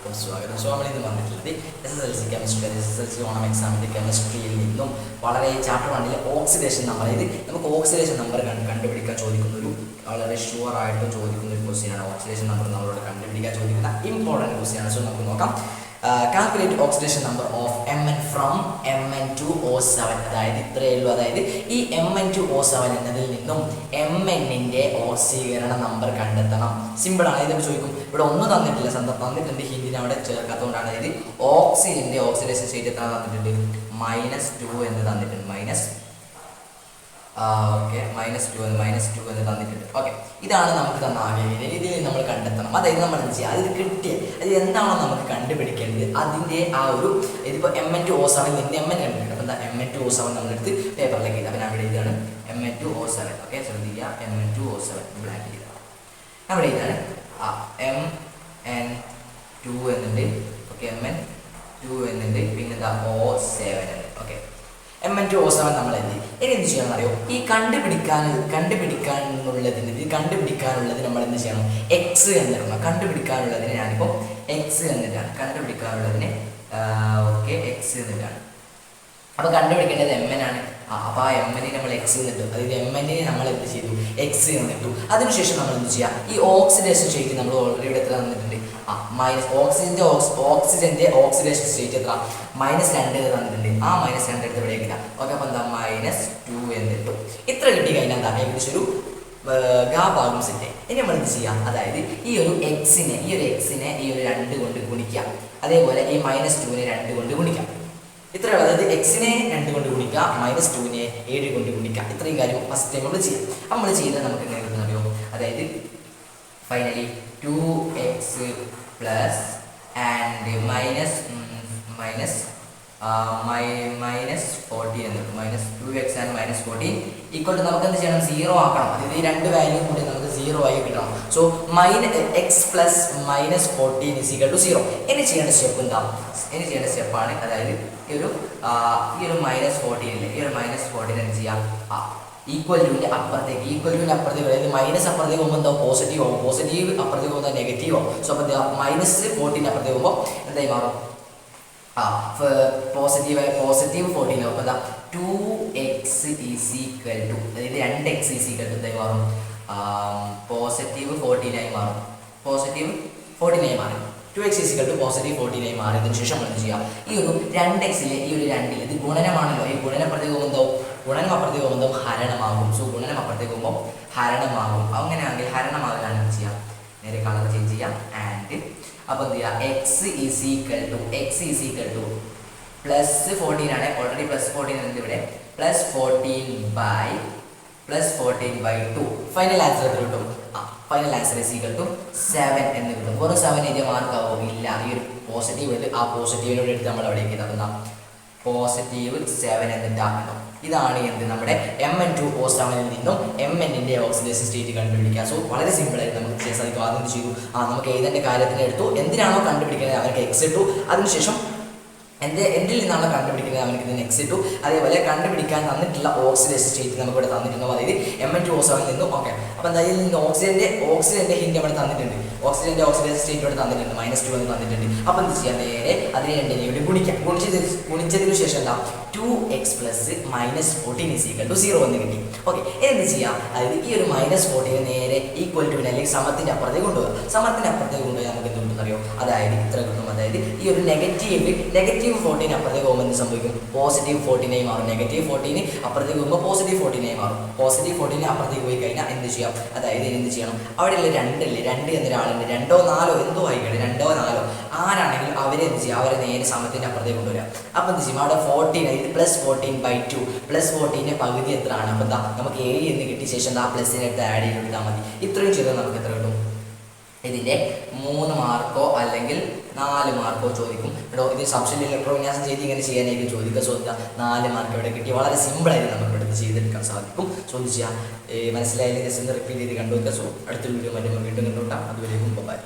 എല്ലാവർക്കും സ്വാഗതം. സോ നമ്മളിന്ന് വന്നിട്ടുള്ളത് SSLC കെമിസ്ട്രി, SSLC ഓണം എക്സാമിൻ്റെ കെമിസ്ട്രിയിൽ നിന്നും വളരെ ചാപ്റ്റർ 1 ഓക്സിഡേഷൻ നമ്പർ, അതായത് നമുക്ക് ഓക്സിഡേഷൻ നമ്പർ കണ്ടുപിടിക്കാൻ ചോദിക്കുന്ന ഒരു വളരെ ഷുവർ ആയിട്ട് ചോദിക്കുന്ന ഒരു ക്വസ്റ്റ്യനാണ്. ഓക്സിഡേഷൻ നമ്പർ നമ്മളോട് കണ്ടുപിടിക്കാൻ ചോദിക്കുന്ന ഇമ്പോർട്ടൻറ്റ് ക്വസ്റ്റ്യനാണ്. സോ നമുക്ക് നോക്കാം. Calculate oxidation number of Mn from Mn to O7. അതായത് ഇത്രയേ ഉള്ളൂ. അതായത് ഈ Mn to O7 എന്നതിൽ നിന്നും Mn-ന്റെ ഓക്സീകരണ നമ്പർ കണ്ടെത്തണം. സിമ്പിളാണ്. ഇതിപ്പോൾ ചോദിക്കും, ഇവിടെ ഒന്നും തന്നിട്ടില്ല, തന്നിട്ടുണ്ട്, ഹിന്ദിനെ അവിടെ ചേർക്കാത്തതുകൊണ്ടാണ്. അതായത് ഓക്സിജൻ്റെ ഓക്സിഡേഷൻ സ്റ്റേറ്റ് എത്ര തന്നിട്ടുണ്ട്? -2 എന്ന് തന്നിട്ടുണ്ട്. -2 എന്ന് തന്നിട്ടുണ്ട്. ഓക്കെ, ഇതാണ് നമുക്ക് തന്ന ആകെ. ഇതിൽ നമ്മൾ കണ്ടെത്തണം. അതായത് നമ്മൾ എന്ത് ചെയ്യുക, അതിൽ കിട്ടിയ അത് എന്താണോ നമുക്ക് കണ്ടുപിടിക്കേണ്ടത് അതിൻ്റെ ആ ഒരു ഇതിപ്പോൾ Mn to O7 നിന്ന് Mn കണ്ടുപിടിക്കണം. അപ്പോൾ എന്താ Mn to O7 നമ്മളെടുത്ത് പേപ്പറിലേക്ക് ചെയ്ത്, അപ്പോൾ ഞാൻ ഇവിടെ ഇതാണ് Mn to O7. ഓക്കെ, ശ്രദ്ധിക്കുക, Mn to O7 ബ്ലാക്ക് ചെയ്ത അവിടെ ഇതാണ് Mn2 എന്നുണ്ട്. ഓക്കെ, Mn2 എന്നുണ്ട്, പിന്നെ എന്താ O7 ഉണ്ട്. ഓക്കെ, Mn to O7 നമ്മൾ എന്ത് ചെയ്യണം അറിയോ? ഈ കണ്ടുപിടിക്കാനുള്ളത് നമ്മൾ എന്ത് ചെയ്യണം? എക്സ് എന്നിടണം. കണ്ടുപിടിക്കാനുള്ളതിന് ഞാനിപ്പോൾ എക്സ് എന്നിട്ടാണ് കണ്ടുപിടിക്കാനുള്ളതിന്. ഓക്കെ, എക്സ് എന്നിട്ടാണ്. അപ്പോൾ കണ്ടുപിടിക്കേണ്ടത് Mn ആണ്. അപ്പോൾ ആ Mn നമ്മൾ എക്സ് എന്നിട്ടു. അതായത് Mn നമ്മൾ എന്ത് ചെയ്തു? എക്സ് എന്നിട്ടു. അതിനുശേഷം നമ്മൾ എന്ത് ചെയ്യുക? ഈ ഓക്സിഡേഷൻ സ്റ്റേറ്റ് നമ്മൾ ഓൾറെഡി ഇവിടെ എത്ര തന്നിട്ടുണ്ട്? ഓക്സിജന്റെ ഓക്സിഡേഷൻ സ്റ്റേറ്റ് എത്ര? -2 തന്നിട്ടുണ്ട്. ആ -2 എടുത്ത് ഇവിടെ കിട്ടാം. ഓക്കെ, അപ്പോൾ എന്താ -2 എന്നിട്ടു. ഇത്ര കിട്ടി കഴിഞ്ഞാൽ എന്താ ഏകദേശം ഒരു ഭാഗം സെറ്റ്. ഇനി നമ്മൾ എന്ത് ചെയ്യാം? അതായത് ഈ ഒരു എക്സിനെ ഈ ഒരു 2 കൊണ്ട് ഗുണിക്കാം. അതേപോലെ ഈ -2നെ 2 കൊണ്ട് ഗുണിക്കാം. ഇത്രയുള്ള, അതായത് എക്സിനെ 2 കൊണ്ട് ഗുണിക്കാം, -2നെ 7 കൊണ്ട് ഗുണിക്കാം. ഇത്രയും കാര്യം ഫസ്റ്റ് ടൈം നമ്മൾ ചെയ്യാം. നമ്മൾ ചെയ്താൽ നമുക്ക് എങ്ങനെ കിട്ടുന്ന അറിയോ? അതായത് ഫൈനലി 2x പ്ലസ് ആൻഡ് -14 എന്ന് -2x ആൻഡ് -14 ഈക്വൽ ടു നമുക്ക് എന്ത് ചെയ്യണം? 0 ആക്കണം. അതായത് ഈ രണ്ട് വാല്യൂ കൂടി നമുക്ക് 0 ആയി കിട്ടണം. So x plus -14 = 0. ഇനി ചെയ്യേണ്ട സ്റ്റെപ്പ് എന്താ? ഇനി ചെയ്യേണ്ട സ്റ്റെപ്പാണ്, അതായത് ഈ ഒരു -14 ഇല്ലേ, ഈ ഒരു -14 എന്ത് ചെയ്യാം? ഈക്വൽ ടുവിൻ്റെ അപ്പുറത്തേക്ക് അതായത് മൈനസ് അപ്പുറത്തേക്ക് പോകുമ്പോൾ എന്താ? പോസിറ്റീവ് ആവും. പോസിറ്റീവ് അപ്പുറത്തേക്ക് പോകുമ്പോൾ നെഗറ്റീവ് ആവും. സോ അപ്പോൾ -14 അപ്പുറത്തേക്ക് പോകുമ്പോൾ എന്തായി മാറും? പോസിറ്റീവ് 14 ആവും. അപ്പോൾ എന്താ? 2x = അതായത് 2x = എന്തായി മാറും? +14 ആയി മാറും. +14 ആയി മാറി. 2x = +14 ആയി മാറിയതിനു ശേഷം നമ്മൾ എന്ത് ചെയ്യുക? ഈ ഒരു 2xലെ ഈ ഒരു 2 ഇത് ഗുണനമാണല്ലോ. ഈ ഗുണനം അപ്പുറത്തേക്ക് പോകുമ്പോൾ ഹരണമാകും. സോ ഗുണനം അപ്പുറത്തേക്ക് പോകുമ്പോൾ ഹരണമാകും. അങ്ങനെയാണെങ്കിൽ ഹരണമാകാൻ എന്ത് ചെയ്യാം? നേരെ കളർ ചേഞ്ച് ചെയ്യാം. ആൻഡ് അപ്പോൾ എന്ത് ചെയ്യുക? x = +14 ആണ്. ഓൾറെഡി +14 ഉണ്ട് ഇവിടെ. +14/2. ഫൈനൽ ആൻസർ എത്ര കിട്ടും? ഫൈനൽ ആൻസർ =7 എന്ന് കിട്ടും. വെറും 7 എഴുതിയ മാർക്ക് ആവും? ഇല്ല. ഈ ഒരു പോസിറ്റീവ് ഉണ്ട്, ആ പോസിറ്റീവിനോട് എടുത്ത് നമ്മൾ അവിടേക്ക് ഇതാക്കുന്ന +7 എന്നിട്ടാക്കണം. ഇതാണ് എന്ത് നമ്മുടെ Mn to O7 നിന്നും Mn-ന്റെ ഓക്സിഡേഷൻ സ്റ്റേറ്റ് കണ്ടുപിടിക്കുക. സോ വളരെ സിമ്പിളായിട്ട് നമുക്ക് ചെയ്യാൻ സാധിക്കും. ആദ്യം ചെയ്തു, നമുക്ക് എഴുതേണ്ട കാര്യത്തിന് എടുത്തു, എന്തിനാണോ കണ്ടുപിടിക്കുന്നത് അവർക്ക് എക്സ് ഇട്ടു. അതിനുശേഷം എന്തിൽ നിന്നാണോ കണ്ടുപിടിക്കുന്നത് അവർക്ക് ഇതിന് എക്സ് ഇട്ടു. അതേപോലെ കണ്ടുപിടിക്കാൻ തന്നിട്ടുള്ള ഓക്സിഡേഷൻ സ്റ്റേറ്റ് നമുക്ക് ഇവിടെ തന്നിട്ടുണ്ടോ? അതായത് Mn to O7 നിന്നും. ഓക്കെ, അപ്പോൾ എന്തായാലും ഓക്സിജന്റെ ഹിന്റ് ഇവിടെ തന്നിട്ടുണ്ട്. ഓക്സിജന്റെ ഓക്സിഡേഷൻ സ്റ്റേറ്റ് ഇവിടെ തന്നിട്ടുണ്ട്. -2 എന്ന് തന്നിട്ടുണ്ട്. അപ്പോൾ എന്ത് ചെയ്യാൻ? നേരെ അതിനെ 2 ഇവിടെ ഗുണിക്കാം. ഗുണിച്ചതിന് ശേഷം എന്താ? 2x പ്ലസ് -14 = 0 എന്ന് കിട്ടി. ഓക്കെ, എന്ത് ചെയ്യാം? അതായത് ഈ ഒരു -14 നേരെ ഈക്വൽ ടു അല്ലെങ്കിൽ സമത്തിന്റെ അപ്പുറത്തേക്ക് കൊണ്ടുപോകുക. സമത്തിന്റെ അപ്പുറത്തേക്ക് കൊണ്ടുപോയി നമുക്ക് എന്ത് കിട്ടും അറിയോ? അതായത് ഇത്ര കിട്ടും. അതായത് ഈ ഒരു നെഗറ്റീവ് 14 അപ്പുറത്തേക്ക് പോകുമ്പോൾ എന്ത് സംഭവിക്കും? +14 ആയി മാറും. -14 അപ്പുറത്തേക്ക് പോകുമ്പോൾ +14 ആയി മാറും. +14 അപ്പുറത്തേക്ക് പോയി കഴിഞ്ഞാൽ എന്ത് ചെയ്യാം? അതായത് എന്ത് ചെയ്യണം? അവിടെയുള്ള 2 എന്നൊരാളുണ്ട്, 2 4 എന്തോ ആയിക്കോട്ടെ, 2 4 ആരാണെങ്കിലും അവരെ എന്ത് ചെയ്യുക? അവരെ നേരെ സമത്തിന്റെ അപ്പുറത്തേക്ക് കൊണ്ടുവരാം. അപ്പോൾ എന്ത് ചെയ്യും? അവിടെ 14 +14/2 +14 പകുതി എത്രയാണ്? അപ്പോൾ എന്താ? നമുക്ക് 7 എന്ന് കിട്ടിയ ശേഷം ആ പ്ലസിനെ എടുത്ത് ആഡ് ചെയ്ത് കൊടുത്താൽ മതി. ഇത്രയും ചെയ്താൽ നമുക്ക് എത്ര കിട്ടും? ഇതിൻ്റെ 3 മാർക്കോ അല്ലെങ്കിൽ 4 മാർക്കോ ചോദിക്കും. കേട്ടോ, ഇത് സബ്സ്റ്റൻറ്റ് ഇലക്ട്രോവിന്യാസം ചെയ്ത് ഇങ്ങനെ ചെയ്യാനായിരിക്കും ചോദിക്കുക. സോ എന്താ? 4 മാർക്ക് ഇവിടെ കിട്ടി. വളരെ സിമ്പിളായിട്ട് നമുക്ക് എടുത്ത് ചെയ്തെടുക്കാൻ സാധിക്കും. സോ എന്ത് ചെയ്യുക? മനസ്സിലായാലും ജസ്റ്റ് ഒന്ന് റിപ്പീറ്റ് ചെയ്ത് കണ്ടുവെക്കുക. സോ അടുത്ത വീഡിയോ വീണ്ടും കണ്ടുകൊണ്ടാണ്. അതുവരെയും ബൈ.